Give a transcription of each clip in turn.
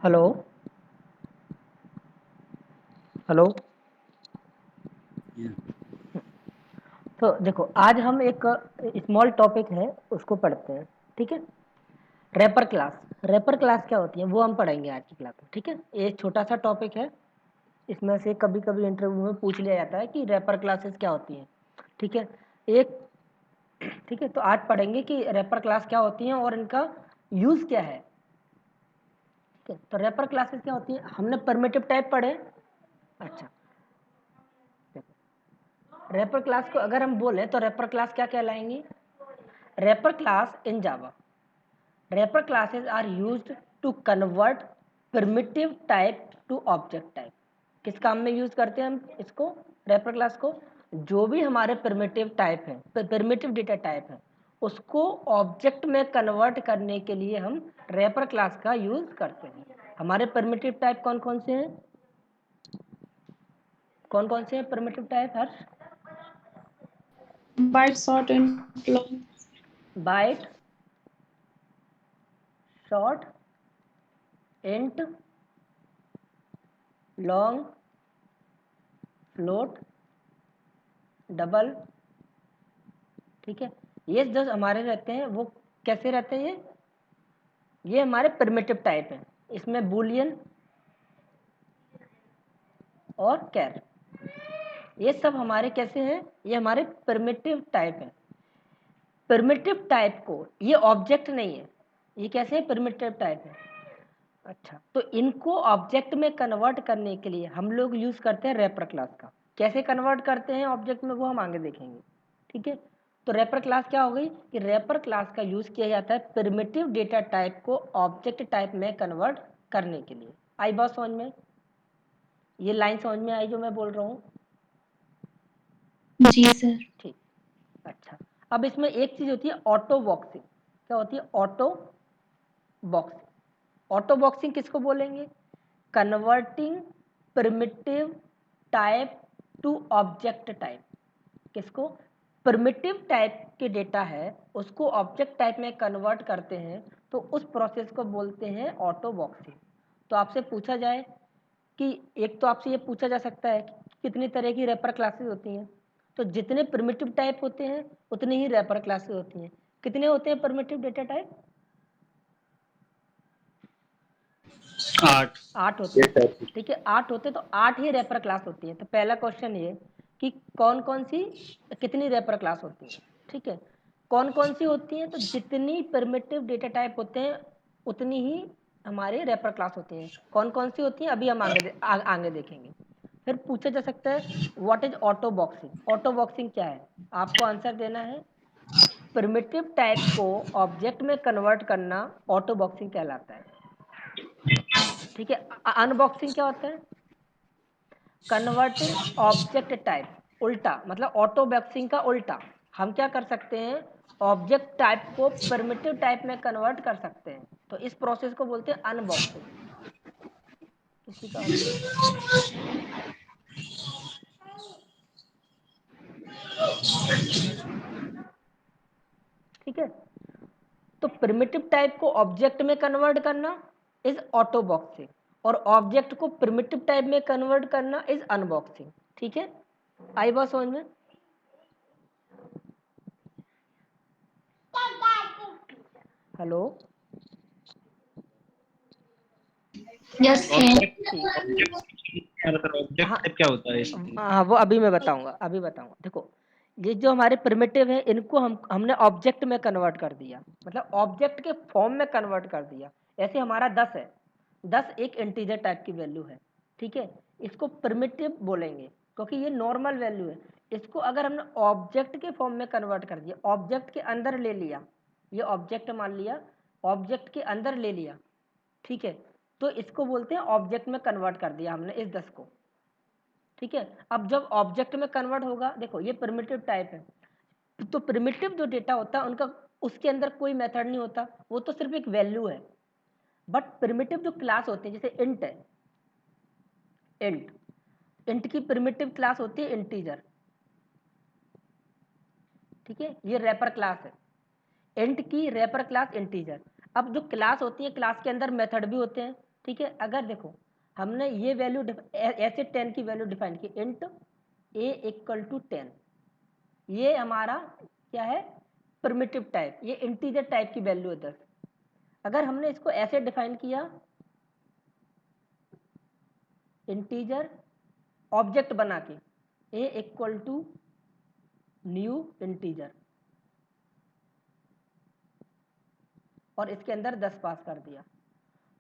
Hello hello. तो देखो आज हम एक स्मॉल टॉपिक है उसको पढ़ते हैं। ठीक है, रैपर क्लास। रैपर क्लास क्या होती है वो हम पढ़ेंगे आज की क्लास में। ठीक है, ये एक छोटा सा टॉपिक है। इसमें से कभी कभी इंटरव्यू में पूछ लिया जाता है कि रैपर क्लासेस क्या होती हैं। ठीक है, एक ठीक है, तो आज पढ़ेंगे कि रैपर क्लास क्या होती हैं और इनका यूज़ क्या है। ठीक है, तो रैपर क्लासेस क्या होती है, हमने परमिटिव टाइप पढ़े। अच्छा, रैपर क्लास को अगर हम बोले तो रैपर क्लास क्या कहलाएंगी? Wrapper class in Java, wrapper classes are used to convert primitive type to object type. किस काम में यूज करते हैं हम इसको, रैपर क्लास को? जो भी हमारे प्रिमिटिव टाइप है, प्रिमिटिव डेटा टाइप है, उसको ऑब्जेक्ट में कन्वर्ट करने के लिए हम रैपर क्लास का यूज करते हैं। हमारे प्रिमिटिव टाइप कौन कौन से हैं? कौन कौन से हैं primitive type Harsh? Byte, short, and long. Byte, short, int, long, float, double. ठीक है, ये जो हमारे रहते हैं वो कैसे रहते हैं? ये हमारे प्रिमिटिव टाइप हैं। इसमें बूलियन और कैर, ये सब हमारे कैसे हैं? ये हमारे प्रिमिटिव टाइप हैं। प्रिमिटिव टाइप को, ये ऑब्जेक्ट नहीं है, ये कैसे है? प्रिमिटिव टाइप है। अच्छा, तो इनको ऑब्जेक्ट में कन्वर्ट करने के लिए हम लोग यूज करते हैं रैपर क्लास का। कैसे कन्वर्ट करते हैं ऑब्जेक्ट में वो हम आगे देखेंगे। ठीक है, तो रैपर क्लास क्या हो गई कि रैपर क्लास का यूज किया जाता है प्रिमिटिव डेटा टाइप को ऑब्जेक्ट टाइप में कन्वर्ट करने के लिए। आई बात समझ में? ये लाइन समझ में आई जो मैं बोल रहा हूँ? जी सर। ठीक। अच्छा, अब इसमें एक चीज होती है ऑटो बॉक्सिंग। क्या होती है ऑटो बॉक्सिंग? ऑटो बॉक्सिंग किसको बोलेंगे? Converting primitive type to object type. किसको? प्रिमिटिव टाइप के डेटा है उसको ऑब्जेक्ट टाइप में कन्वर्ट करते हैं, तो उस प्रोसेस को बोलते हैं ऑटो बॉक्सिंग। तो आपसे पूछा जाए कि एक तो आपसे ये पूछा जा सकता है कि कितनी तरह की रैपर क्लासेस होती हैं, तो जितने प्रिमिटिव टाइप होते हैं उतनी ही रैपर क्लासेस होती हैं। कितने होते हैं प्रिमिटिव डेटा टाइप? 8। 8 होते हैं। ठीक है, 8 होते हैं, तो 8 ही रैपर क्लास होती है। तो पहला क्वेश्चन ये कि कौन कौन सी, कितनी रैपर क्लास होती है? ठीक है, कौन कौन सी होती हैं? तो जितनी प्रिमिटिव डेटा टाइप होते हैं उतनी ही हमारे रैपर क्लास होती हैं। कौन कौन सी होती हैं अभी हम आगे देखेंगे। फिर पूछा जा सकता है what is auto boxing? Auto boxing क्या है? आपको आंसर देना है प्रिमिटिव टाइप को ऑब्जेक्ट में कन्वर्ट करना ऑटो बॉक्सिंग कहलाता है। ठीक है, अनबॉक्सिंग क्या होता है? Converting object type. उल्टा मतलब ऑटो बॉक्सिंग का उल्टा। हम क्या कर सकते हैं? ऑब्जेक्ट टाइप को प्रिमिटिव टाइप में कन्वर्ट कर सकते हैं, तो इस प्रोसेस को बोलते हैं अनबॉक्सिंग। किसी का ठीक है, तो प्रिमिटिव टाइप को ऑब्जेक्ट में कन्वर्ट करना इज ऑटो बॉक्सिंग, और ऑब्जेक्ट को प्रिमिटिव टाइप में कन्वर्ट करना इज अनबॉक्सिंग। ठीक है, आई बात समझ में? Hello. Yes sir. Object object हाँ टाइप क्या होता है? हाँ, वो अभी मैं बताऊंगा, अभी बताऊंगा। देखो, ये जो हमारे प्रिमिटिव है इनको हमने ऑब्जेक्ट में कन्वर्ट कर दिया, मतलब ऑब्जेक्ट के फॉर्म में कन्वर्ट कर दिया। ऐसे हमारा 10 है, 10 एक इंटीजर टाइप की वैल्यू है। ठीक है, इसको प्रिमिटिव बोलेंगे क्योंकि ये नॉर्मल वैल्यू है। इसको अगर हमने ऑब्जेक्ट के फॉर्म में कन्वर्ट कर दिया, ऑब्जेक्ट के अंदर ले लिया, ये ऑब्जेक्ट मान लिया, ऑब्जेक्ट के अंदर ले लिया, ठीक है, तो इसको बोलते हैं ऑब्जेक्ट में कन्वर्ट कर दिया हमने इस 10 को। ठीक है, अब जब ऑब्जेक्ट में कन्वर्ट होगा, देखो ये प्रिमिटिव टाइप है, तो प्रिमिटिव जो डेटा होता है उनका, उसके अंदर कोई मेथड नहीं होता, वो तो सिर्फ एक वैल्यू है। बट प्रिमिटिव जो क्लास होती है, जैसे इंट है, इंट, इंट की प्रिमिटिव क्लास होती है इंटीजर। ठीक है, ये रैपर क्लास है, इंट की रैपर क्लास इंटीजर। अब जो क्लास होती है, क्लास के अंदर मेथड भी होते हैं, ठीक है। अगर देखो हमने ये वैल्यू ऐसे 10 की वैल्यू डिफाइन की, इंट a इक्वल टू 10, ये हमारा क्या है, प्रिमिटिव टाइप, ये इंटीजर टाइप की वैल्यू है 10। अगर हमने इसको ऐसे डिफाइन किया, इंटीजर ऑब्जेक्ट बना के a equal to new integer, और इसके अंदर 10 पास कर दिया,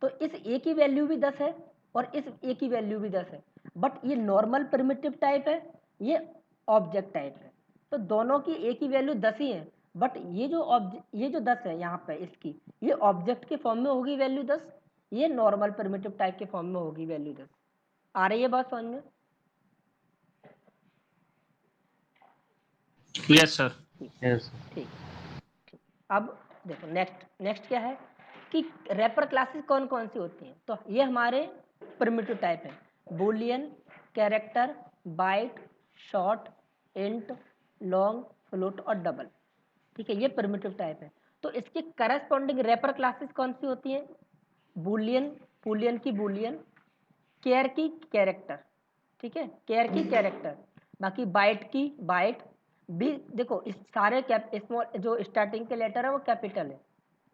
तो इस a की वैल्यू भी 10 है और इस a की वैल्यू भी 10 है, बट ये नॉर्मल प्रिमिटिव टाइप है, ये ऑब्जेक्ट टाइप है, तो दोनों की a की वैल्यू 10 ही है, बट ये जो 10 है यहाँ पे इसकी, ये ऑब्जेक्ट के फॉर्म में होगी वैल्यू 10, ये नॉर्मल प्रिमिटिव टाइप के फॉर्म में होगी वैल्यू 10। आ रही है बात समझ में? Yes sir. यस। ठीक। अब देखो नेक्स्ट क्या है कि रैपर क्लासेस कौन कौन सी होती हैं, तो ये हमारे प्रिमिटिव टाइप है, boolean, character, byte, short, int, long, float और डबल। ठीक है, ये प्रिमिटिव टाइप है। तो इसके करस्पॉन्डिंग रैपर क्लासेस कौन सी होती हैं, बूलियन की बूलियन, केयर की कैरेक्टर, ठीक है, केयर की कैरेक्टर, बाकी बाइट की बाइट भी। देखो इस सारे स्मॉल जो स्टार्टिंग के लेटर है वो कैपिटल है,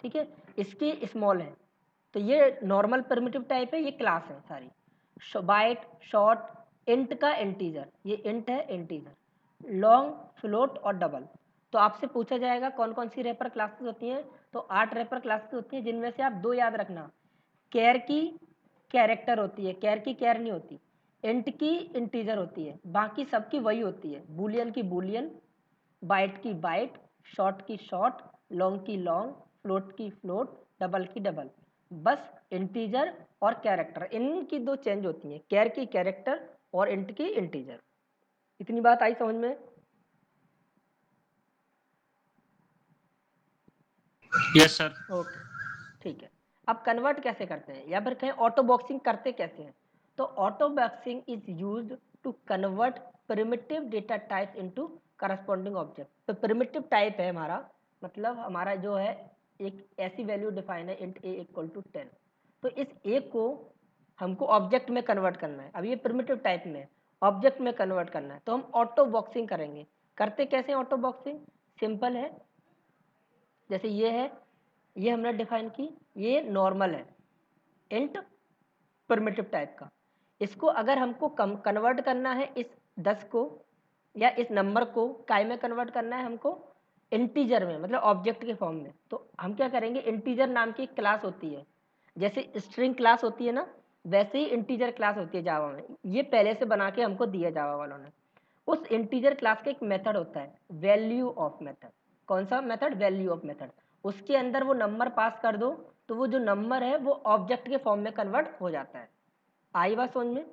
ठीक है, इसकी स्मॉल है, तो ये नॉर्मल प्रिमिटिव टाइप है, ये क्लास है सारी। बाइट, शॉर्ट, इंट का इंटीजर, ये इंट है इंटीजर, लॉन्ग, फ्लोट और डबल। तो आपसे पूछा जाएगा कौन कौन सी रैपर क्लासेस होती हैं, तो 8 रैपर क्लासेस होती हैं, जिनमें से आप 2 याद रखना, केयर की कैरेक्टर होती है, केयर की केयर नहीं होती, इंट की इंटीजर होती है, बाकी सबकी वही होती है, बूलियन की बूलियन, बाइट की बाइट, शॉर्ट की शॉर्ट, लॉन्ग की लॉन्ग, फ्लोट की फ्लोट, डबल की डबल। बस इंटीजर और कैरेक्टर, इनकी 2 चेंज होती हैं, केयर की कैरेक्टर और इंट की इंटीजर। इतनी बात आई समझ में? Yes sir. ओके, ठीक है। अब कन्वर्ट कैसे करते हैं, या फिर कहें ऑटो बॉक्सिंग करते कैसे हैं, तो auto boxing is used to convert primitive data type into corresponding object. तो प्रिमिटिव टाइप है हमारा, मतलब हमारा जो है एक ऐसी वैल्यू डिफाइन है इंट a इक्वल टू 10, तो इस a को हमको ऑब्जेक्ट में कन्वर्ट करना है। अब ये प्रिमिटिव टाइप में ऑब्जेक्ट में कन्वर्ट करना है, तो हम ऑटो बॉक्सिंग करेंगे। करते कैसे ऑटो बॉक्सिंग, सिंपल है, जैसे ये है, ये हमने डिफाइन की, ये नॉर्मल है इंट प्रिमिटिव टाइप का, इसको अगर हमको कन्वर्ट करना है इस 10 को या इस नंबर को काय में कन्वर्ट करना है हमको, इंटीजर में, मतलब ऑब्जेक्ट के फॉर्म में, तो हम क्या करेंगे, इंटीजर नाम की एक क्लास होती है, जैसे स्ट्रिंग क्लास होती है ना, वैसे ही इंटीजर क्लास होती है जावा में, ये पहले से बना के हमको दिया जावा वालों ने। उस इंटीजर क्लास का एक मेथड होता है वैल्यू ऑफ मेथड। कौन सा मेथड, वैल्यू ऑफ मेथड। उसके अंदर वो नंबर पास कर दो, तो वो जो नंबर है वो ऑब्जेक्ट के फॉर्म में कन्वर्ट हो जाता है। आई बात समझ में?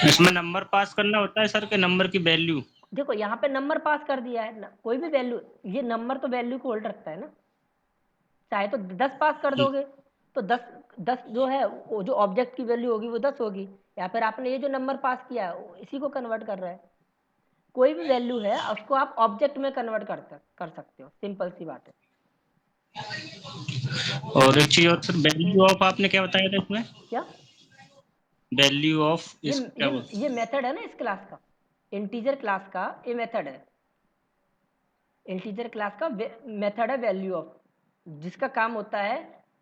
इसमें नंबर पास करना होता है सर के नंबर की वैल्यू? देखो यहाँ पे नंबर पास कर दिया है ना, कोई भी वैल्यू, ये नंबर तो वैल्यू को होल्ड रखता है ना, चाहे तो 10 पास कर दोगे तो 10 जो है वो जो ऑब्जेक्ट की वैल्यू होगी वो 10 होगी, या फिर आपने ये जो नंबर पास किया है इसी को कन्वर्ट कर रहा है। कोई भी वैल्यू है उसको आप ऑब्जेक्ट में कन्वर्ट कर सकते हो, सिंपल सी बात है। और एक चीज और सर, वैल्यू ऑफ आपने क्या बताया था इसमें? क्या, वैल्यू ऑफ ये इस क्या बोल? ये मेथड है ना इस क्लास का, इंटीजर क्लास का ये मेथड है, इंटीजर क्लास का मेथड है वैल्यू ऑफ, जिसका काम होता है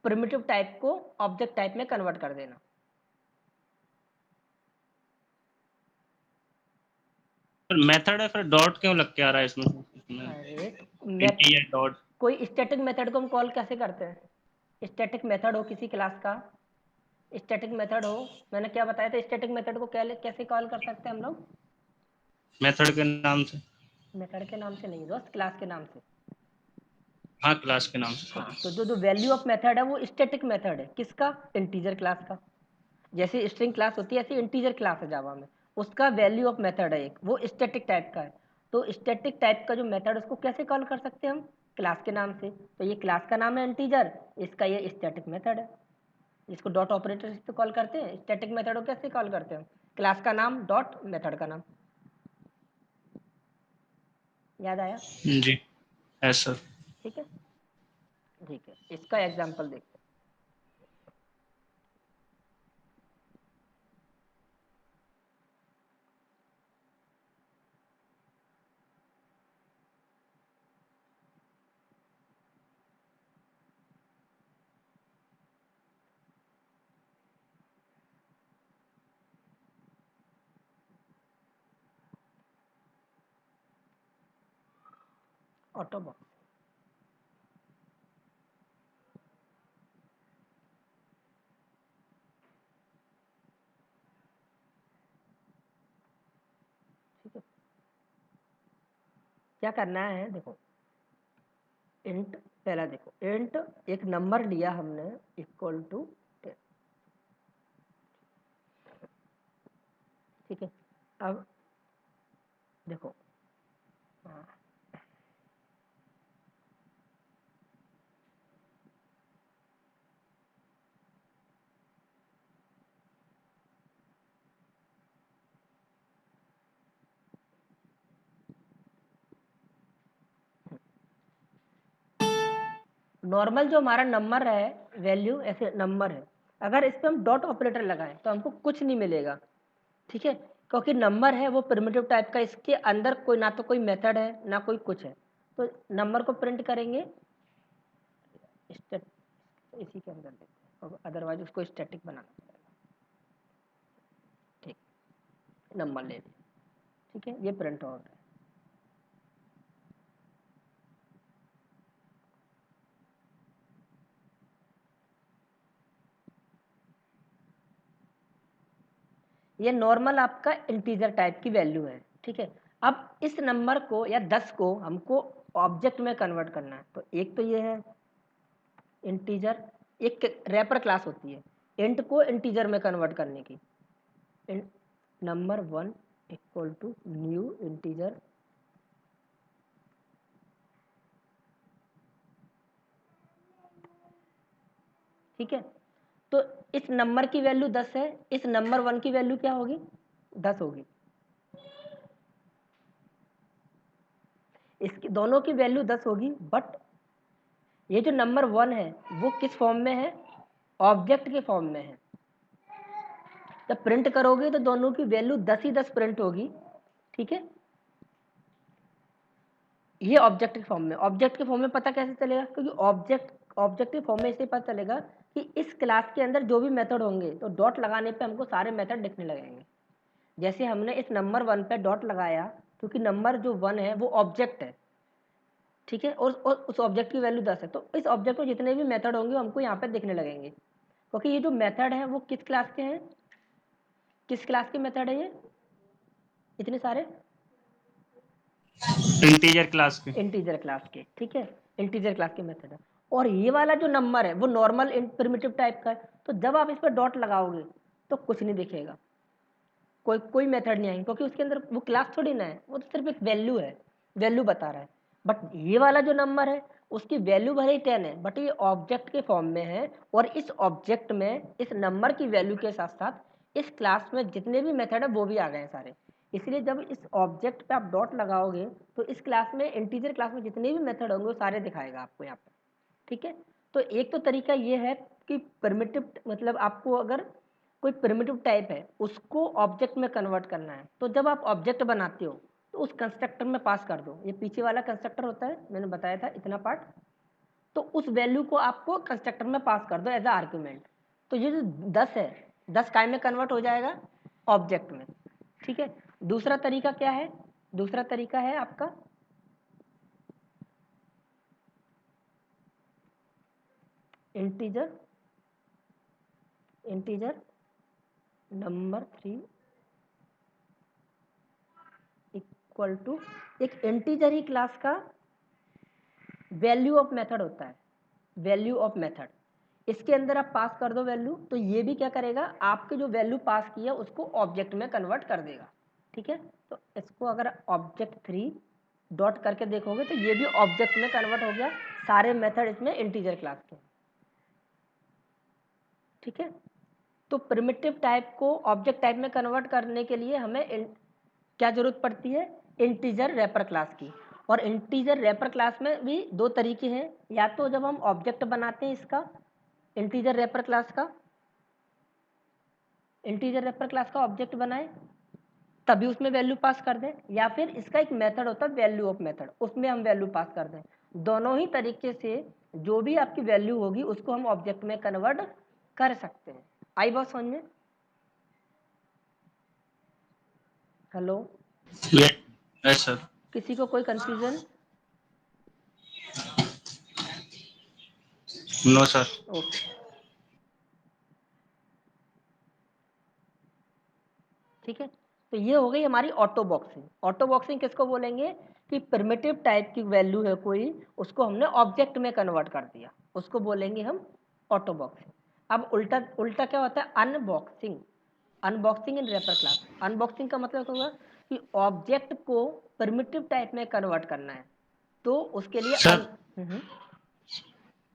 प्रिमिटिव टाइप को ऑब्जेक्ट टाइप में कन्वर्ट कर देना। मेथड है, फिर डॉट क्यों लग के आ रहा है इसमें? अरे इंटीजर डॉट। कोई स्टैटिक मेथड को हम कॉल कैसे करते हैं, स्टैटिक मेथड हो किसी क्लास का, स्टैटिक मेथड हो, मैंने क्या बताया था, स्टैटिक मेथड को कैसे कॉल कर सकते हैं हम लोग, मेथड के नाम से। मेथड के नाम से नहीं दोस्त, क्लास के नाम से। हाँ, क्लास के नाम से। हाँ, तो जो वैल्यू ऑफ मेथड है वो स्टैटिक मेथड है, किसका, इंटीजर क्लास का। जैसे स्ट्रिंग क्लास होती है ऐसी इंटीजर क्लास है जावा में, उसका वैल्यू ऑफ मेथड है एक, वो स्टैटिक टाइप का है। तो स्टैटिक टाइप का जो मेथड उसको कैसे कॉल कर सकते हैं हम, क्लास के नाम से। तो ये क्लास का नाम है इंटीजर, इसका ये स्टैटिक मेथड है, इसको डॉट ऑपरेटर से कॉल करते हैं। स्टैटिक मेथड को कैसे कॉल करते हैं, क्लास का नाम डॉट मेथड का नाम। याद आया? जी, यस सर। ठीक है, ठीक है, इसका एग्जाम्पल देखते हैं। ऑटोबॉक्स, ठीक है। क्या करना है, देखो इंट, पहला देखो इंट एक नंबर लिया हमने इक्वल टू 10, ठीक है। अब देखो नॉर्मल जो हमारा नंबर है, वैल्यू ऐसे नंबर है, अगर इस पर हम डॉट ऑपरेटर लगाएं तो हमको कुछ नहीं मिलेगा, ठीक है, क्योंकि नंबर है वो प्रिमिटिव टाइप का, इसके अंदर कोई ना तो कोई मेथड है ना कोई कुछ है, तो नंबर को प्रिंट करेंगे इसी के अंदर देखते हैं, अदरवाइज उसको स्टैटिक बनाना पड़ेगा, ठीक, नंबर ले लिया, ठीक है, ये प्रिंट हो रहा है। ये नॉर्मल आपका इंटीजर टाइप की वैल्यू है, ठीक है। अब इस नंबर को या 10 को हमको ऑब्जेक्ट में कन्वर्ट करना है, तो एक तो ये है इंटीजर, एक रैपर क्लास होती है इंट को इंटीजर में कन्वर्ट करने की, number 1 equal to new integer, ठीक है। तो इस नंबर की वैल्यू 10 है, इस नंबर 1 की वैल्यू क्या होगी, 10 होगी, इसकी दोनों की वैल्यू 10 होगी, बट ये जो नंबर 1 है वो किस फॉर्म में है, ऑब्जेक्ट के फॉर्म में है। जब प्रिंट करोगे तो दोनों की वैल्यू 10 ही 10 प्रिंट होगी, ठीक है। ये ऑब्जेक्ट के फॉर्म में, ऑब्जेक्ट के फॉर्म में पता कैसे चलेगा, क्योंकि ऑब्जेक्ट के फॉर्म में इससे पता चलेगा कि इस क्लास के अंदर जो भी मेथड होंगे तो डॉट लगाने पे हमको सारे मेथड दिखने लगेंगे। जैसे हमने इस नंबर 1 पे डॉट लगाया, क्योंकि नंबर जो 1 है वो ऑब्जेक्ट है, ठीक है, और उस ऑब्जेक्ट की वैल्यू 10 है, तो इस ऑब्जेक्ट में जितने भी मेथड होंगे हमको यहाँ पे दिखने लगेंगे, क्योंकि ये जो मेथड है वो किस क्लास के हैं, किस क्लास के मेथड है ये, इतने सारे इंटीजर क्लास के, इंटीजर क्लास के, ठीक है, इंटीजर क्लास के मेथड है। और ये वाला जो नंबर है वो नॉर्मल प्रिमिटिव टाइप का है, तो जब आप इस पर डॉट लगाओगे तो कुछ नहीं दिखेगा, कोई मेथड नहीं आएंगे, क्योंकि उसके अंदर वो क्लास थोड़ी ना है, वो तो सिर्फ एक वैल्यू है, वैल्यू बता रहा है। बट ये वाला जो नंबर है उसकी वैल्यू भले ही 10 है, बट ये ऑब्जेक्ट के फॉर्म में है, और इस ऑब्जेक्ट में इस नंबर की वैल्यू के साथ साथ इस क्लास में जितने भी मेथड है वो भी आ गए हैं सारे। इसलिए जब इस ऑब्जेक्ट पे आप डॉट लगाओगे तो इस क्लास में, इंटीजर क्लास में जितने भी मेथड होंगे वो सारे दिखाएगा आपको यहाँ पर, ठीक है। तो एक तो तरीका ये है कि प्रिमिटिव, मतलब आपको अगर कोई प्रिमिटिव टाइप है उसको ऑब्जेक्ट में कन्वर्ट करना है, तो जब आप ऑब्जेक्ट बनाते हो तो उस कंस्ट्रक्टर में पास कर दो, ये पीछे वाला कंस्ट्रक्टर होता है, मैंने बताया था इतना पार्ट, तो उस वैल्यू को आपको कंस्ट्रक्टर में पास कर दो एज अ आर्ग्यूमेंट, तो ये जो 10 है 10 काय में कन्वर्ट हो जाएगा, ऑब्जेक्ट में, ठीक है। दूसरा तरीका क्या है, दूसरा तरीका है आपका इंटीजर नंबर 3 इक्वल टू, एक इंटीजर ही क्लास का वैल्यू ऑफ मेथड होता है, वैल्यू ऑफ मेथड, इसके अंदर आप पास कर दो वैल्यू, तो ये भी क्या करेगा, आपके जो वैल्यू पास की है उसको ऑब्जेक्ट में कन्वर्ट कर देगा, ठीक है। तो इसको अगर ऑब्जेक्ट 3 डॉट करके देखोगे तो ये भी ऑब्जेक्ट में कन्वर्ट हो गया, सारे मेथड इसमें इंटीजर क्लास के, ठीक है। तो प्रिमिटिव टाइप को ऑब्जेक्ट टाइप में कन्वर्ट करने के लिए हमें क्या जरूरत पड़ती है, इंटीजर रैपर क्लास की, और इंटीजर रैपर क्लास में भी दो तरीके हैं, या तो जब हम ऑब्जेक्ट बनाते हैं इसका इंटीजर रैपर क्लास का ऑब्जेक्ट बनाएं तभी उसमें वैल्यू पास कर दें, या फिर इसका एक मेथड होता है वैल्यू ऑफ मेथड, उसमें हम वैल्यू पास कर दें। दोनों ही तरीके से जो भी आपकी वैल्यू होगी उसको हम ऑब्जेक्ट में कन्वर्ट कर सकते हैं। आई बात समझ में? Hello, yes sir. किसी को कोई कंफ्यूजन? No sir. ओके, ठीक है। तो ये हो गई हमारी ऑटो बॉक्सिंग। ऑटो बॉक्सिंग किसको बोलेंगे कि प्रिमिटिव टाइप की वैल्यू है कोई, उसको हमने ऑब्जेक्ट में कन्वर्ट कर दिया, उसको बोलेंगे हम ऑटो बॉक्सिंग। अब उल्टा उल्टा क्या होता है? अनबॉक्सिंग। अनबॉक्सिंग इन रैपर क्लास। अनबॉक्सिंग का मतलब होगा कि ऑब्जेक्ट को प्रिमिटिव टाइप में कन्वर्ट करना है, तो उसके लिए सर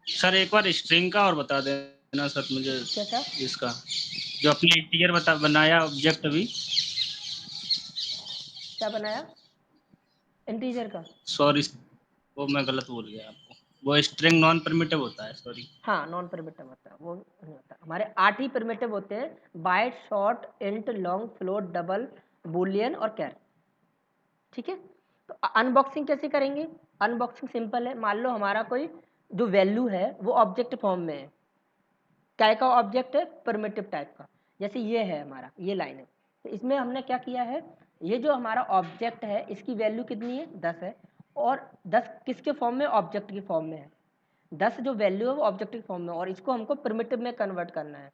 सर एक बार स्ट्रिंग का और बता देना सर मुझे, कैसा? इसका जो अपने इंटीजर बनाया ऑब्जेक्ट अभी। क्या बनाया इंटीजर का? सॉरी, वो मैं गलत बोल गया आपको, वो स्ट्रिंग नॉन प्रिमिटिव होता है, सॉरी। हाँ, नॉन प्रिमिटिव होता है, वो नहीं होता। हमारे 8 ही प्रिमिटिव होते हैं, byte, short, int, long, float, double, boolean और कैर। ठीक है। तो अनबॉक्सिंग कैसे करेंगे? अनबॉक्सिंग सिंपल है। मान लो हमारा कोई जो वैल्यू है वो ऑब्जेक्ट फॉर्म में है। क्या का ऑब्जेक्ट है? प्रिमिटिव टाइप का। जैसे ये है हमारा, ये लाइन है, तो इसमें हमने क्या किया है, ये जो हमारा ऑब्जेक्ट है इसकी वैल्यू कितनी है? 10 है। और 10 किसके फॉर्म में? ऑब्जेक्ट के फॉर्म में है। 10 जो वैल्यू है वो ऑब्जेक्ट के फॉर्म में, और इसको हमको प्रिमिटिव में कन्वर्ट करना है।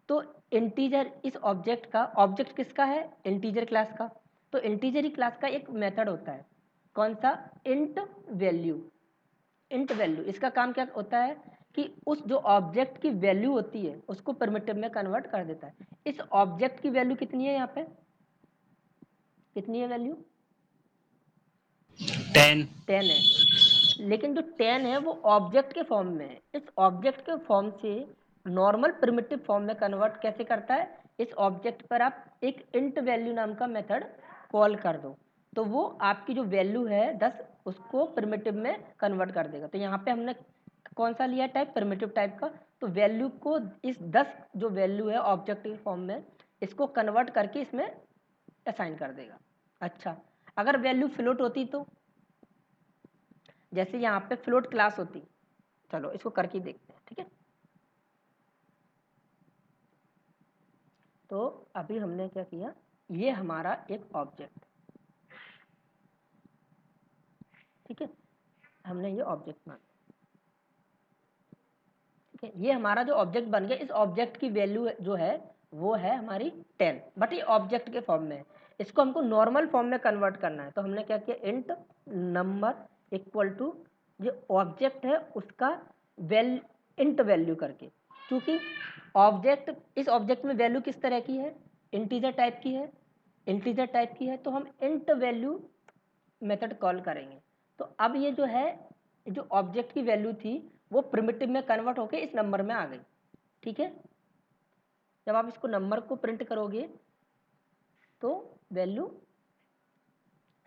तो इंटीजर, इस ऑब्जेक्ट का, ऑब्जेक्ट किसका है? इंटीजर क्लास का। तो इंटीजर ही क्लास का एक मेथड होता है, कौन सा? Int value. इंट वैल्यू, इसका काम क्या होता है कि उस जो ऑब्जेक्ट की वैल्यू होती है उसको प्रिमिटिव में कन्वर्ट कर देता है। इस ऑब्जेक्ट की वैल्यू कितनी है? यहाँ पे कितनी है वैल्यू? 10। 10 है। लेकिन जो 10 है वो ऑब्जेक्ट के फॉर्म में है। इस ऑब्जेक्ट के फॉर्म से नॉर्मल प्रिमिटिव फॉर्म में कन्वर्ट कैसे करता है? इस ऑब्जेक्ट पर आप एक इंट वैल्यू नाम का मेथड कॉल कर दो, तो वो आपकी जो वैल्यू है 10 उसको प्रिमिटिव में कन्वर्ट कर देगा। तो यहाँ पे हमने कौन सा लिया टाइप? प्रिमिटिव टाइप का। तो वैल्यू को, इस 10 जो वैल्यू है ऑब्जेक्ट के फॉर्म में, इसको कन्वर्ट करके इसमें असाइन कर देगा। अच्छा, अगर वैल्यू फ्लोट होती तो, जैसे यहाँ पे फ्लोट क्लास होती, चलो इसको करके देखते हैं। ठीक है, तो अभी हमने क्या किया, ये हमारा एक ऑब्जेक्ट, ठीक है, हमने ये ऑब्जेक्ट मान, ठीक है, ये हमारा जो ऑब्जेक्ट बन गया, इस ऑब्जेक्ट की वैल्यू जो है वो है हमारी 10, बट ये ऑब्जेक्ट के फॉर्म में है। इसको हमको नॉर्मल फॉर्म में कन्वर्ट करना है, तो हमने क्या किया, इंट नंबर इक्वल टू जो ऑब्जेक्ट है उसका इंट वैल्यू करके, क्योंकि ऑब्जेक्ट, इस ऑब्जेक्ट में वैल्यू किस तरह की है? इंटीजर टाइप की है। इंटीजर टाइप की है तो हम इंट वैल्यू मेथड कॉल करेंगे। तो अब ये जो है, जो ऑब्जेक्ट की वैल्यू थी वो प्रिमिटिव में कन्वर्ट होकर इस नंबर में आ गई। ठीक है, जब आप इसको नंबर को प्रिंट करोगे तो वैल्यू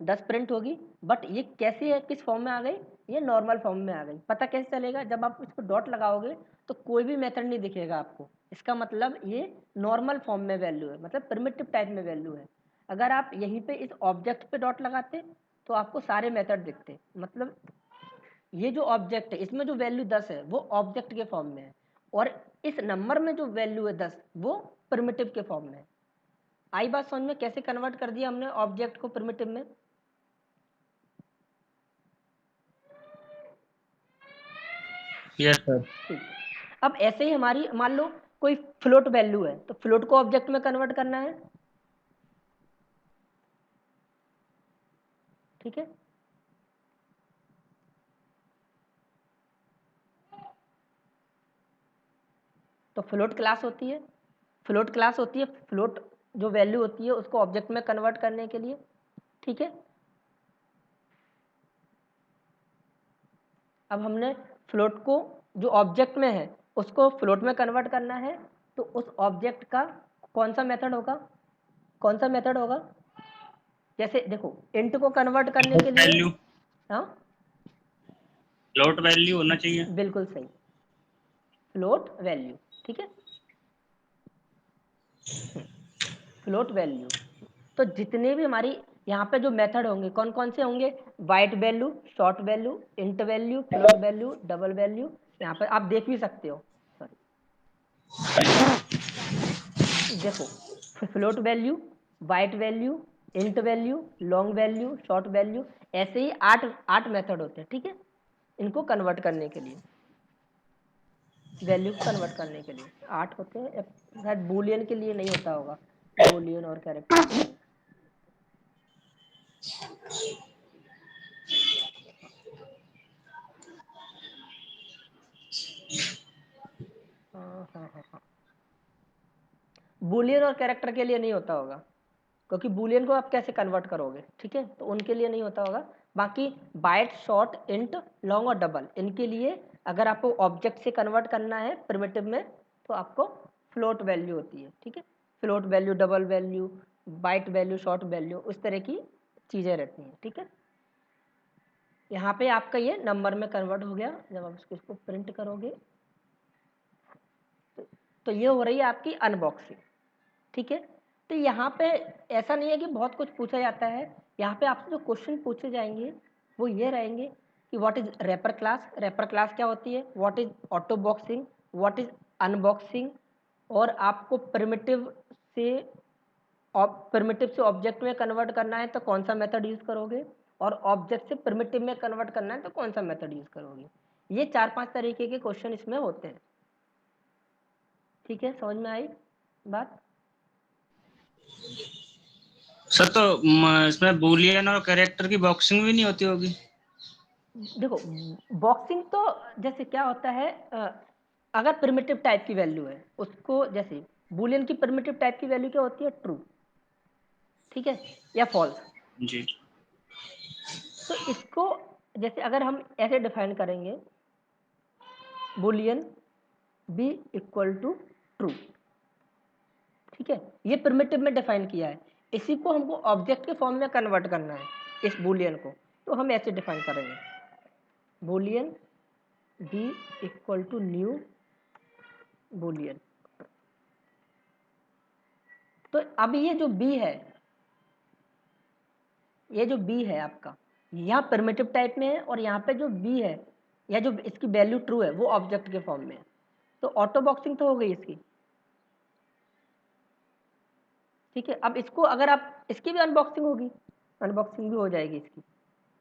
10 प्रिंट होगी, बट ये कैसे है, किस फॉर्म में आ गई? ये नॉर्मल फॉर्म में आ गई। पता कैसे चलेगा? जब आप इसको डॉट लगाओगे तो कोई भी मेथड नहीं दिखेगा आपको, इसका मतलब ये नॉर्मल फॉर्म में वैल्यू है, मतलब प्रिमिटिव टाइप में वैल्यू है। अगर आप यहीं पे इस ऑब्जेक्ट पे डॉट लगाते तो आपको सारे मेथड दिखते, मतलब ये जो ऑब्जेक्ट है इसमें जो वैल्यू 10 है वो ऑब्जेक्ट के फॉर्म में है, और इस नंबर में जो वैल्यू है 10 वो प्रिमिटिव के फॉर्म में है। आई बात समझ में? कैसे कन्वर्ट कर दिया हमने ऑब्जेक्ट को प्रिमिटिव में? Yes sir. ठीक है। अब ऐसे ही हमारी, मान लो कोई फ्लोट वैल्यू है, तो फ्लोट को ऑब्जेक्ट में कन्वर्ट करना है। ठीक है, तो फ्लोट क्लास होती है, फ्लोट क्लास होती है, फ्लोट जो वैल्यू होती है उसको ऑब्जेक्ट में कन्वर्ट करने के लिए। ठीक है, अब हमने फ्लोट को, जो ऑब्जेक्ट में है उसको फ्लोट में कन्वर्ट करना है, तो उस ऑब्जेक्ट का कौन सा मेथड होगा? कौन सा मेथड होगा? जैसे देखो, इंट को कन्वर्ट करने के लिए वैल्यू। हाँ फ्लोट वैल्यू होना चाहिए। बिल्कुल सही, फ्लोट वैल्यू, ठीक है। फ्लोट वैल्यू, तो जितने भी हमारी यहाँ पे जो मेथड होंगे कौन कौन से होंगे, byte value, short value, int value, float value, double value. यहाँ पर आप देख भी सकते हो, सॉरी देखो, float value, byte value, int value, long value, short value, ऐसे ही 8 मेथड होते हैं, ठीक है, इनको कन्वर्ट करने के लिए, वैल्यू को कन्वर्ट करने के लिए 8 होते हैं। शायद बूलियन के लिए नहीं होता होगा, बूलियन और कैरेक्टर के लिए। हाँ, बूलियन और कैरेक्टर के लिए नहीं होता होगा, क्योंकि बूलियन को आप कैसे कन्वर्ट करोगे, ठीक है, तो उनके लिए नहीं होता होगा। बाकी बाइट, शॉर्ट, इंट, लॉन्ग और डबल, इनके लिए अगर आपको ऑब्जेक्ट से कन्वर्ट करना है प्रिमिटिव में तो आपको फ्लोट वैल्यू होती है, ठीक है, float value, double value, byte value, short value, उस तरह की चीज़ें रहती हैं, ठीक है। यहाँ पे आपका ये नंबर में कन्वर्ट हो गया जब आप इसको प्रिंट करोगे। तो ये हो रही है आपकी अनबॉक्सिंग, ठीक है। तो यहाँ पे ऐसा नहीं है कि बहुत कुछ पूछा जाता है, यहाँ पे आपसे जो क्वेश्चन पूछे जाएंगे वो ये रहेंगे कि what is wrapper class, wrapper class क्या होती है, what is auto boxing, what is unboxing, और आपको प्रिमिटिव से ऑब्जेक्ट में कन्वर्ट करना है तो कौन सा मेथड यूज करोगे, और ऑब्जेक्ट से प्रिमिटिव में कन्वर्ट करना है तो कौन सा मेथड यूज करोगे। ये 4-5 तरीके के क्वेश्चन इसमें होते हैं, ठीक है, समझ में आई बात। सर तो इसमें बूलियन और कैरेक्टर की बॉक्सिंग भी नहीं होती होगी। देखो, बॉक्सिंग तो जैसे क्या होता है, अगर प्रिमिटिव टाइप की वैल्यू है उसको, जैसे बूलियन की प्रिमिटिव टाइप की वैल्यू क्या होती है, ट्रू, ठीक है, या फॉल्स। जी। तो इसको जैसे अगर हम ऐसे डिफाइन करेंगे, boolean B equal to true, ठीक है, ये प्रिमिटिव में डिफाइन किया है, इसी को हमको ऑब्जेक्ट के फॉर्म में कन्वर्ट करना है इस बूलियन को, तो हम ऐसे डिफाइन करेंगे, boolean B equal to new boolean. तो अब ये जो बी है, ये जो बी है आपका, यहाँ प्रिमिटिव टाइप में है, और यहाँ पे जो बी है या जो इसकी वैल्यू ट्रू है वो ऑब्जेक्ट के फॉर्म में है, तो ऑटो बॉक्सिंग तो हो गई इसकी, ठीक है। अब इसको अगर आप, इसकी भी अनबॉक्सिंग होगी, अनबॉक्सिंग भी हो जाएगी इसकी,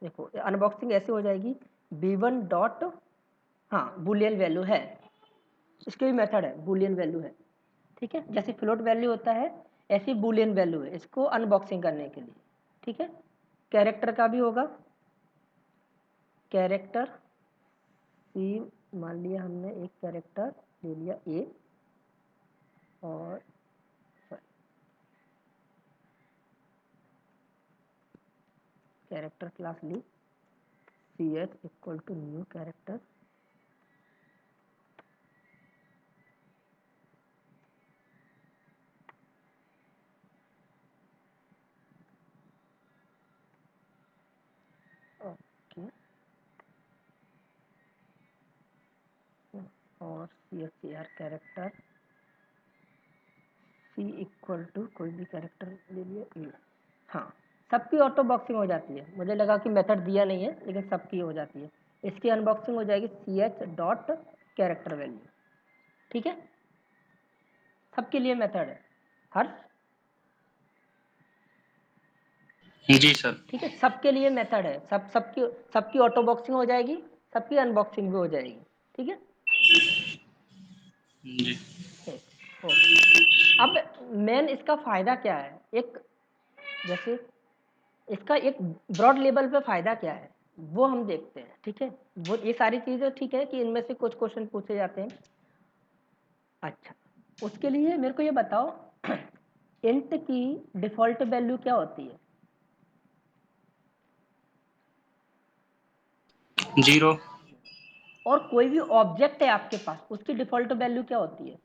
देखो अनबॉक्सिंग ऐसे हो जाएगी, b1 डॉट, हाँ बूलियन वैल्यू है, इसके भी मेथड है, बूलियन वैल्यू है, ठीक है, जैसे फ्लोट वैल्यू होता है ऐसी बूलियन वैल्यू है इसको अनबॉक्सिंग करने के लिए, ठीक है। कैरेक्टर का भी होगा, कैरेक्टर सी, मान लिया हमने एक कैरेक्टर ले लिया ए, और कैरेक्टर क्लास ली C H equal to new character, okay, और C H A R character C equal to कोई भी कैरेक्टर ले लिया ए, हाँ सबकी ऑटो बॉक्सिंग हो जाती है, मुझे लगा कि मेथड दिया नहीं है लेकिन सबकी हो जाती है, इसकी अनबॉक्सिंग हो जाएगी C H dot character value, ठीक है, सबके लिए मेथड है हर, जी सर। ठीक है, सबके लिए मेथड है, सबकी ऑटो बॉक्सिंग हो जाएगी, सबकी अनबॉक्सिंग भी हो जाएगी, ठीक है, जी। ठीक ओके। अब मेन इसका फ़ायदा क्या है, एक जैसे इसका एक ब्रॉड लेवल पे फ़ायदा क्या है वो हम देखते हैं, ठीक है, वो ये सारी चीज़ें ठीक है कि इनमें से कुछ क्वेश्चन पूछे जाते हैं। अच्छा, उसके लिए मेरे को ये बताओ इंट की डिफ़ॉल्ट वैल्यू क्या होती है, 0। और कोई भी ऑब्जेक्ट है आपके पास उसकी डिफ़ॉल्ट वैल्यू क्या होती है,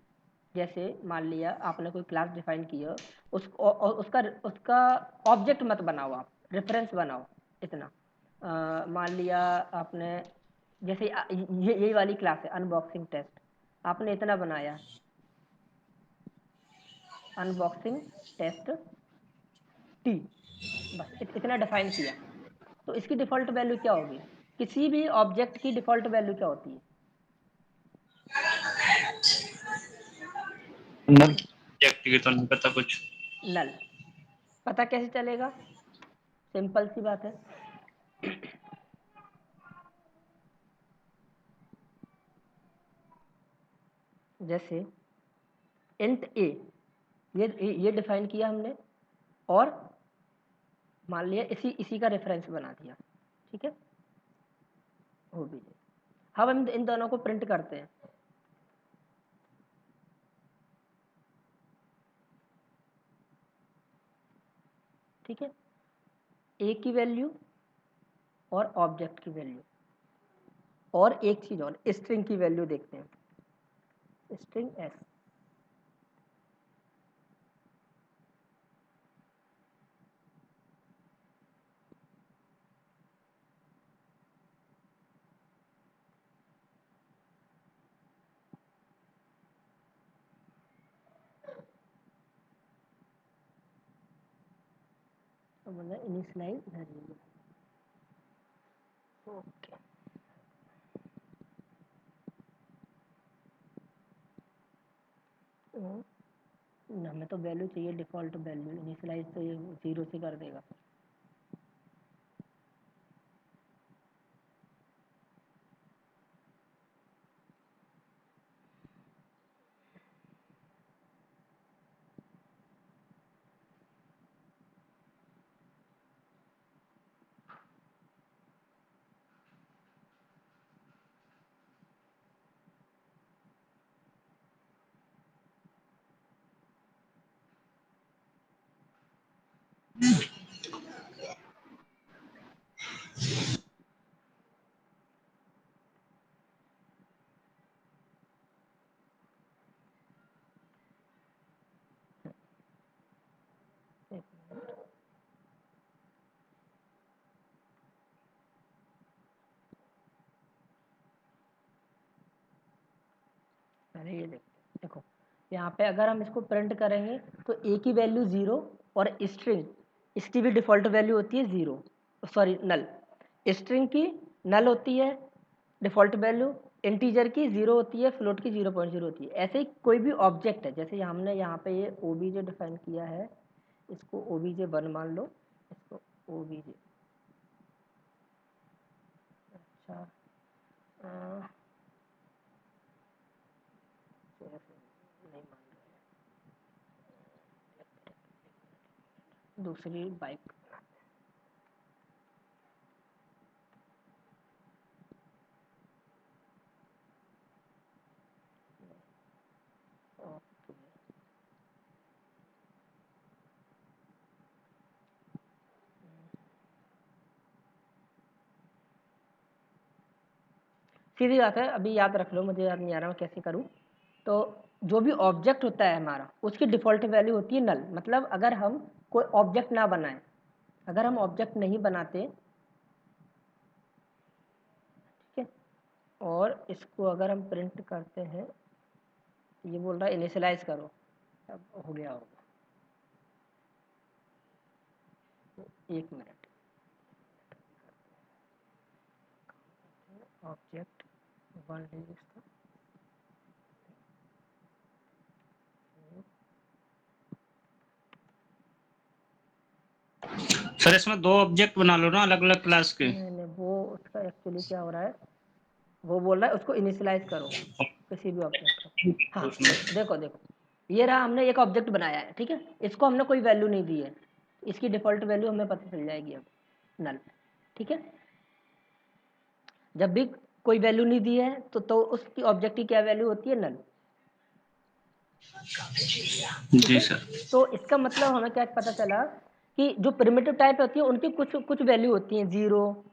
जैसे मान लिया आपने कोई क्लास डिफाइन की है, उसका ऑब्जेक्ट मत बनाओ, आप रेफरेंस बनाओ इतना, मान लिया आपने, जैसे ये वाली क्लास है अनबॉक्सिंग टेस्ट, आपने इतना बनाया अनबॉक्सिंग टेस्ट टी, बस इतना डिफाइन किया। तो इसकी डिफ़ॉल्ट वैल्यू क्या होगी? किसी भी ऑब्जेक्ट की डिफ़ॉल्ट वैल्यू क्या होती है? नल ऑब्जेक्ट की तो नहीं पता कुछ। नल। पता कैसे चलेगा? सिंपल सी बात है, जैसे इंट ए, ये डिफाइन किया हमने, और मान लिया इसी का रेफरेंस बना दिया, ठीक है, हो भी जाए। हम इन दोनों को प्रिंट करते हैं, ठीक है, ए की वैल्यू और ऑब्जेक्ट की वैल्यू, और एक चीज और, स्ट्रिंग की वैल्यू देखते हैं, स्ट्रिंग एस। तो मतलब इनिशियलाइज वेरिएबल, ओके। हमें तो वैल्यू चाहिए, डिफ़ॉल्ट वैल्यू, इनिशियलाइज तो ये 0 से कर देगा। एक मिनट, पहले ये देखो, यहाँ पे अगर हम इसको प्रिंट करेंगे तो ए की वैल्यू 0, और स्ट्रिंग, इसकी भी डिफ़ॉल्ट वैल्यू होती है 0, सॉरी नल। स्ट्रिंग की नल होती है डिफ़ॉल्ट वैल्यू, इंटीजर की 0 होती है, फ्लोट की 0.0 होती है। ऐसे ही कोई भी ऑब्जेक्ट है, जैसे हमने यहाँ पे ये ओबीजे डिफाइन किया है, इसको ओबीजे 1 मान लो, इसको ओबीजे, अच्छा, नहीं मान रहे, दूसरी बाइक, ओके। सीधी बात है, अभी याद रख लो, मुझे याद नहीं आ रहा मैं कैसे करूँ। तो जो भी ऑब्जेक्ट होता है हमारा, उसकी डिफ़ॉल्ट वैल्यू होती है नल। मतलब अगर हम कोई ऑब्जेक्ट ना बनाएं, अगर हम ऑब्जेक्ट नहीं बनाते, ठीक है, और इसको अगर हम प्रिंट करते हैं, ये बोल रहा है इनिशियलाइज करो, अब हो गया होगा, एक मिनट, ऑब्जेक्ट 1 लिस्ट, सर इसमें 2 ऑब्जेक्ट बना लो ना अलग अलग क्लास के। नहीं, वो उसका एक्चुअली क्या हो रहा है, वो बोल रहा है उसको इनिशियलाइज करो किसी भी ऑब्जेक्ट को। हाँ, देखो देखो, ये रहा, हमने एक ऑब्जेक्ट बनाया है, ठीक है, इसको हमने कोई वैल्यू नहीं दी है, इसकी डिफ़ॉल्ट वैल्यू हमें पता चल जाएगी अब, नल, ठीक है। जब भी कोई वैल्यू नहीं दी है तो उसकी ऑब्जेक्ट की क्या वैल्यू होती है, नल, ठीक जी है। सर। तो इसका मतलब हमें क्या पता चला कि जो प्रिमिटिव टाइप होती है उनकी कुछ कुछ वैल्यू होती हैं, 0,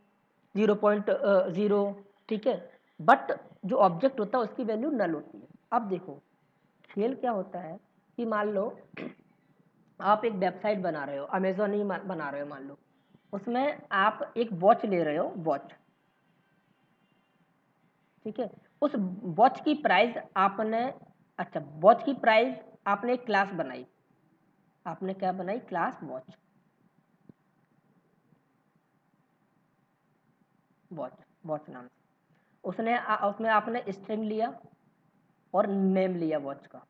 0.0, ठीक है, बट जो ऑब्जेक्ट होता है उसकी वैल्यू नल होती है। अब देखो खेल क्या होता है कि मान लो आप एक वेबसाइट बना रहे हो, अमेजोन ही बना रहे हो मान लो, उसमें आप एक वॉच ले रहे हो, वॉच, ठीक है, उस वॉच की प्राइस आपने, अच्छा वॉच की प्राइस आपने एक क्लास बनाई, आपने क्या बनाई, क्लास वॉच, वॉच, वॉच नाम से, उसमें आपने स्ट्रिंग लिया और नेम लिया वॉच का,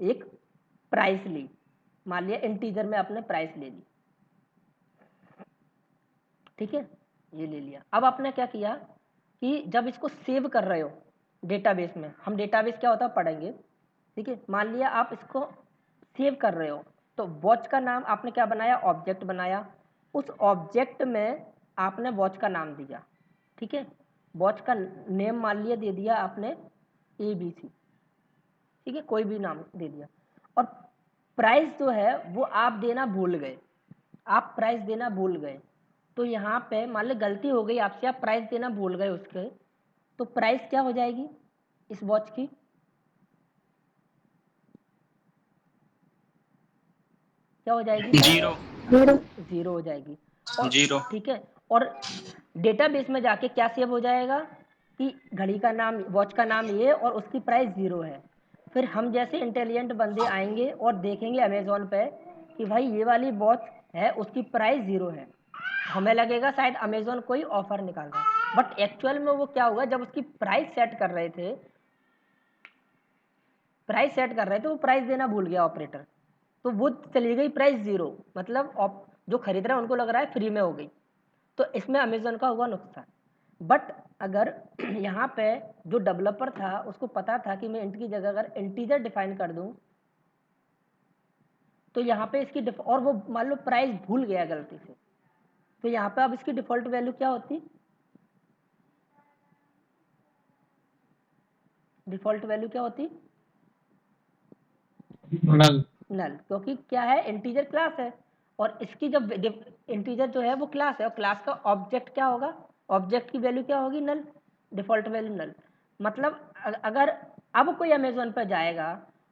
एक प्राइस ली, मान लिया इंटीजर में आपने प्राइस ले ली, ठीक है, ये ले लिया। अब आपने क्या किया कि जब इसको सेव कर रहे हो डेटाबेस में, हम डेटाबेस क्या होता है पढ़ेंगे, ठीक है, मान लिया आप इसको सेव कर रहे हो, तो वॉच का नाम आपने क्या बनाया, ऑब्जेक्ट बनाया, उस ऑब्जेक्ट में आपने वॉच का नाम दिया, ठीक है, वॉच का नेम मान लिया दे दिया आपने ABC, ठीक है, कोई भी नाम दे दिया, और प्राइस जो है वो आप देना भूल गए, आप प्राइस देना भूल गए, तो यहाँ पे मान लो गलती हो गई आपसे, आप प्राइस देना भूल गए उसके, तो प्राइस क्या हो जाएगी इस वॉच की, क्या हो जाएगी, जीरो, जीरो हो जाएगी, और जीरो। ठीक है, और डेटाबेस में जाके क्या सेव हो जाएगा कि घड़ी का नाम, वॉच का नाम ये और उसकी प्राइस जीरो है। फिर हम जैसे इंटेलिजेंट बंदे आएंगे और देखेंगे अमेजोन पे कि भाई ये वाली वॉच है, उसकी प्राइस जीरो है, हमें लगेगा शायद अमेजोन कोई ऑफर निकाल रहा है, बट एक्चुअल में वो क्या हुआ, जब उसकी प्राइस सेट कर रहे थे, प्राइस सेट कर रहे थे, वो प्राइस देना भूल गया ऑपरेटर, तो वो चली गई प्राइस जीरो, मतलब जो खरीद रहा है उनको लग रहा है फ्री में हो गई, तो इसमें अमेजोन का हुआ नुकसान। बट अगर यहाँ पे जो डेवलपर था उसको पता था कि मैं इंट की जगह अगर इंटीजर डिफाइन कर दूं, तो यहाँ पे इसकी और वो मान लो प्राइस भूल गया गलती से, तो यहाँ पे अब इसकी डिफॉल्ट वैल्यू क्या होती, डिफॉल्ट वैल्यू क्या होती, नल। नल, क्योंकि क्या है, इंटीजर क्लास है, और इसकी जब इंटीजर जो है वो क्लास है, और क्लास का ऑब्जेक्ट क्या होगा, ऑब्जेक्ट की वैल्यू क्या होगी, नल, डिफॉल्ट वैल्यू नल। मतलब अगर अब कोई अमेजोन पर जाएगा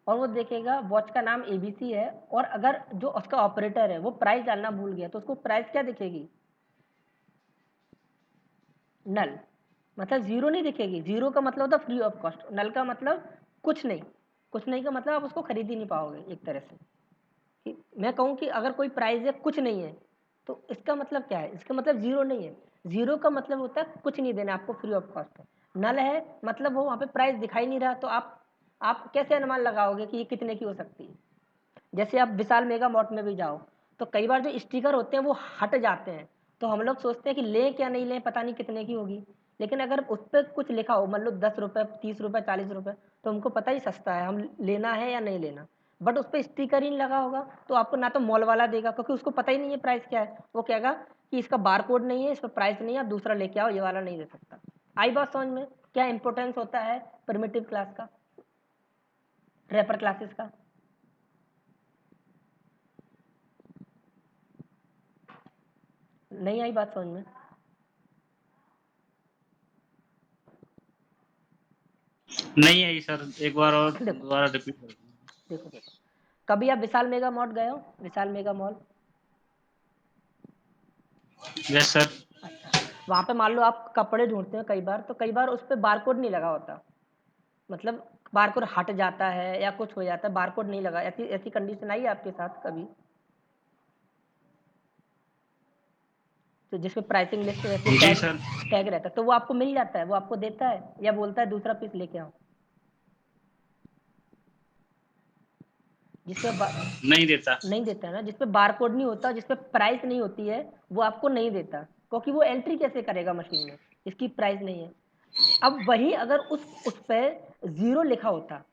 और वो देखेगा वॉच का नाम ABC है, और अगर जो उसका ऑपरेटर है वो प्राइस डालना भूल गया, तो उसको प्राइस क्या दिखेगी, नल, मतलब जीरो नहीं दिखेगी, जीरो का मतलब होता फ्री ऑफ कॉस्ट, नल का मतलब कुछ नहीं, कुछ नहीं का मतलब आप उसको खरीद ही नहीं पाओगे एक तरह से, कि मैं कहूँ कि अगर कोई प्राइस है कुछ नहीं है, तो इसका मतलब क्या है, इसका मतलब जीरो नहीं है, जीरो का मतलब होता है कुछ नहीं देना आपको, फ्री ऑफ कॉस्ट है, नल है मतलब वो वहाँ पे प्राइस दिखाई नहीं रहा, तो आप कैसे अनुमान लगाओगे कि ये कितने की हो सकती है। जैसे आप विशाल मेगा मार्ट में भी जाओ, तो कई बार जो स्टिकर होते हैं वो हट जाते हैं, तो हम लोग सोचते हैं कि लें क्या नहीं लें, पता नहीं कितने की होगी, लेकिन अगर उस पर कुछ लिखा हो, मान लो 10 रुपये, 30 रुपये, 40 रुपये, तो हमको पता ही सस्ता है, हम लेना है या नहीं लेना, बट उस पर स्टिकर ही नहीं लगा होगा, तो आपको ना तो मॉल वाला देगा, क्योंकि उसको पता ही नहीं है प्राइस क्या है, वो कहेगा कि इसका बार कोड नहीं है, इस पर प्राइस नहीं है, आप दूसरा लेके आओ, ये वाला नहीं दे सकता। आई बात समझ में, क्या इंपॉर्टेंस होता है प्रिमिटिव क्लास का, रेफर क्लासेस का। नहीं आई बात समझ में, नहीं आई सर, एक बार और देखो दोबारा रिपीट कर दीजिए। देखो देखो, कभी आप विशाल मेगा मॉल गए हो, विशाल मेगा मॉल, यस सर। अच्छा, वहाँ पे मान लो आप कपड़े ढूंढते हो कई बार, तो कई बार उस पर बारकोड नहीं लगा होता, मतलब बारकोड हट जाता है या कुछ हो जाता है, बारकोड नहीं लगा, ऐसी ऐसी कंडीशन आई है आपके साथ कभी, तो जिसमें प्राइसिंग लिस्ट रहती है, जी टैग सर। टैग रहता है, तो वो आपको मिल जाता है, वो आपको देता है या बोलता है दूसरा पीस लेके आओ, जिसपे नहीं देता। नहीं देता है ना, जिसपे बारकोड नहीं होता, जिसपे प्राइस नहीं होती है, वो आपको नहीं देता, क्योंकि वो एंट्री कैसे करेगा मशीन में, इसकी प्राइस नहीं है। अब वही अगर उस पे जीरो लिखा होता,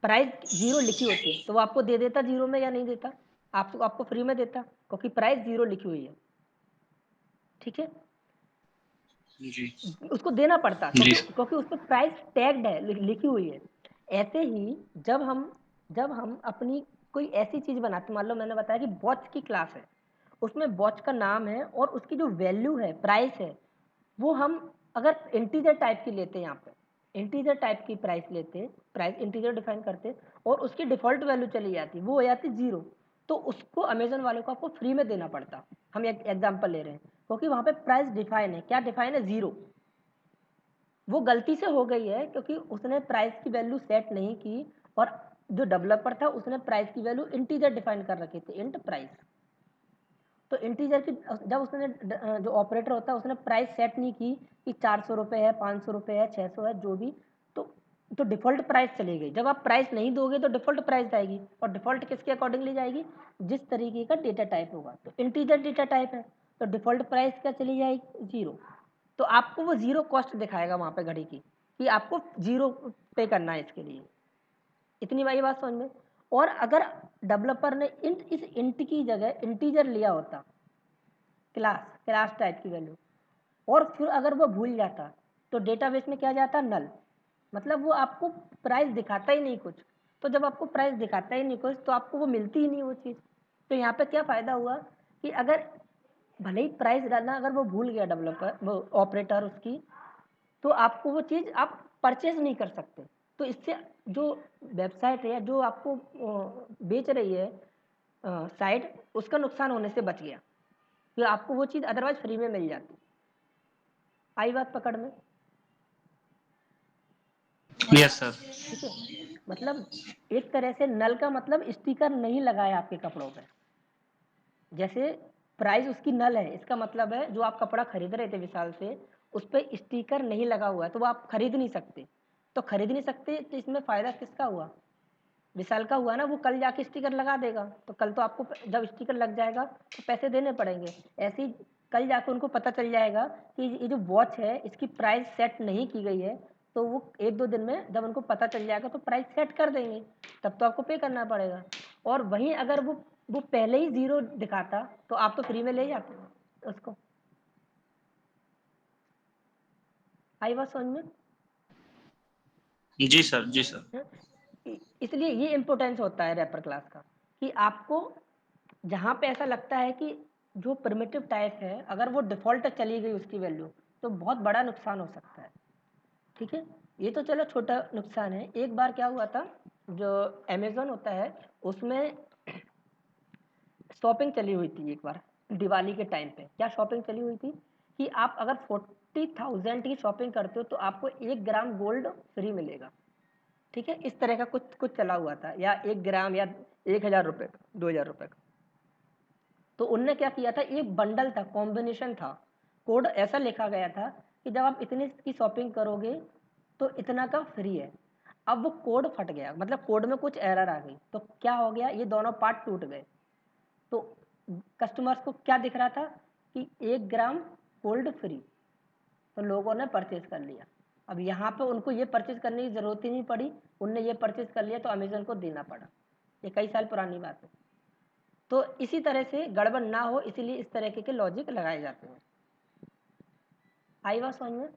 प्राइस जीरो लिखी होती, तो वो आपको दे देता जीरो में या नहीं देता, आपको फ्री में देता, क्योंकि प्राइस जीरो लिखी हुई है, ठीक है, जी। उसको देना पड़ता, जी क्योंकि सर। क्योंकि उस पर प्राइस टैग्ड है, लिखी हुई है। ऐसे ही जब हम अपनी कोई ऐसी चीज बनाते, मान लो मैंने बताया कि वॉच की क्लास है, उसमें वॉच का नाम है और उसकी जो वैल्यू है, प्राइस है, वो हम अगर इंटीजर टाइप की लेते हैं, यहाँ पे इंटीजर टाइप की प्राइस लेते, प्राइस इंटीजर डिफाइन करते, और उसकी डिफॉल्ट वैल्यू चली जाती, वो हो जाती जीरो, तो उसको अमेजन वाले को आपको फ्री में देना पड़ता। हम एक एग्जांपल ले रहे हैं क्योंकि वहाँ पे प्राइस डिफाइन है। क्या डिफाइन है? 0। वो गलती से हो गई है क्योंकि उसने प्राइस की वैल्यू सेट नहीं की और जो डेवलपर था उसने प्राइस की वैल्यू इंटीजर डिफाइन कर रखी थी, इंट प्राइस। तो इंटीजर की जब उसने जो ऑपरेटर होता है उसने प्राइस सेट नहीं की कि 400 रुपये है, 500 रुपये है, 600 है, जो भी, तो डिफ़ॉल्ट प्राइस चली गई। जब आप प्राइस नहीं दोगे तो डिफ़ॉल्ट प्राइस आएगी और डिफ़ॉल्ट किसके अकॉर्डिंग ली जाएगी? जिस तरीके का डेटा टाइप होगा। तो इंटीजर डेटा टाइप है तो डिफ़ॉल्ट प्राइस क्या चली जाएगी? 0। तो आपको वो 0 कॉस्ट दिखाएगा वहाँ पे घड़ी की कि आपको 0 पे करना है इसके लिए। इतनी बड़ी बात समझ में। और अगर डेवलपर ने इस इंट की जगह इंटीजर लिया होता, क्लास टाइप की वैल्यू, और फिर अगर वो भूल जाता तो डेटाबेस में क्या जाता? नल। मतलब वो आपको प्राइस दिखाता ही नहीं कुछ। तो जब आपको प्राइस दिखाता ही नहीं कुछ तो आपको वो मिलती ही नहीं वो चीज़। तो यहाँ पे क्या फ़ायदा हुआ कि अगर भले ही प्राइस डालना अगर वो भूल गया डेवलपर, वो ऑपरेटर उसकी, तो आपको वो चीज़ आप परचेज नहीं कर सकते। तो इससे जो वेबसाइट है, जो आपको बेच रही है साइट, उसका नुकसान होने से बच गया कि आपको वो चीज़ अदरवाइज फ्री में मिल जाती। आई बात पकड़ में? Yes sir. ठीक है, मतलब एक तरह से नल का मतलब स्टिकर नहीं लगाया आपके कपड़ों पे। जैसे प्राइस उसकी नल है, इसका मतलब है जो आप कपड़ा खरीद रहे थे विशाल से, उस पर स्टिकर नहीं लगा हुआ है तो वो आप खरीद नहीं सकते। तो खरीद नहीं सकते तो इसमें फ़ायदा किसका हुआ? विशाल का हुआ ना। वो कल जाके स्टिकर लगा देगा तो कल तो आपको जब स्टिकर लग जाएगा तो पैसे देने पड़ेंगे। ऐसे ही कल जाके उनको पता चल जाएगा कि ये जो वॉच है इसकी प्राइस सेट नहीं की गई है, तो वो 1-2 दिन में जब उनको पता चल जाएगा तो प्राइस सेट कर देंगे, तब तो आपको पे करना पड़ेगा। और वहीं अगर वो पहले ही 0 दिखाता तो आप तो फ्री में ले जाते उसको। आई बात समझ में? जी सर, जी सर। इसलिए ये इम्पोर्टेंस होता है रैपर क्लास का कि आपको जहाँ पे ऐसा लगता है कि जो प्रिमिटिव टाइप है अगर वो डिफ़ॉल्ट चली गई उसकी वैल्यू तो बहुत बड़ा नुकसान हो सकता है। ठीक है, ये तो चलो छोटा नुकसान है। एक बार क्या हुआ था, जो अमेज़न होता है उसमें शॉपिंग चली हुई थी एक बार दिवाली के टाइम पे। क्या शॉपिंग चली हुई थी कि आप अगर 40,000 की शॉपिंग करते हो तो आपको 1 ग्राम गोल्ड फ्री मिलेगा। ठीक है, इस तरह का कुछ कुछ चला हुआ था, या 1 ग्राम या 1000 रुपये का, 2000 रुपये का। तो उनने क्या किया था, एक बंडल था, कॉम्बिनेशन था, कोड ऐसा लिखा गया था कि जब आप इतने की शॉपिंग करोगे तो इतना का फ्री है। अब वो कोड फट गया, मतलब कोड में कुछ एरर आ गई, तो क्या हो गया, ये दोनों पार्ट टूट गए। तो कस्टमर्स को क्या दिख रहा था कि 1 ग्राम गोल्ड फ्री, तो लोगों ने परचेज कर लिया। अब यहाँ पे उनको ये परचेज करने की ज़रूरत ही नहीं पड़ी, उनने ये परचेज कर लिया तो अमेजन को देना पड़ा। ये कई साल पुरानी बात है। तो इसी तरह से गड़बड़ ना हो इसीलिए इस तरह के लॉजिक लगाए जाते हैं। आई बात समझ में?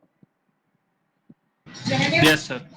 Yes sir.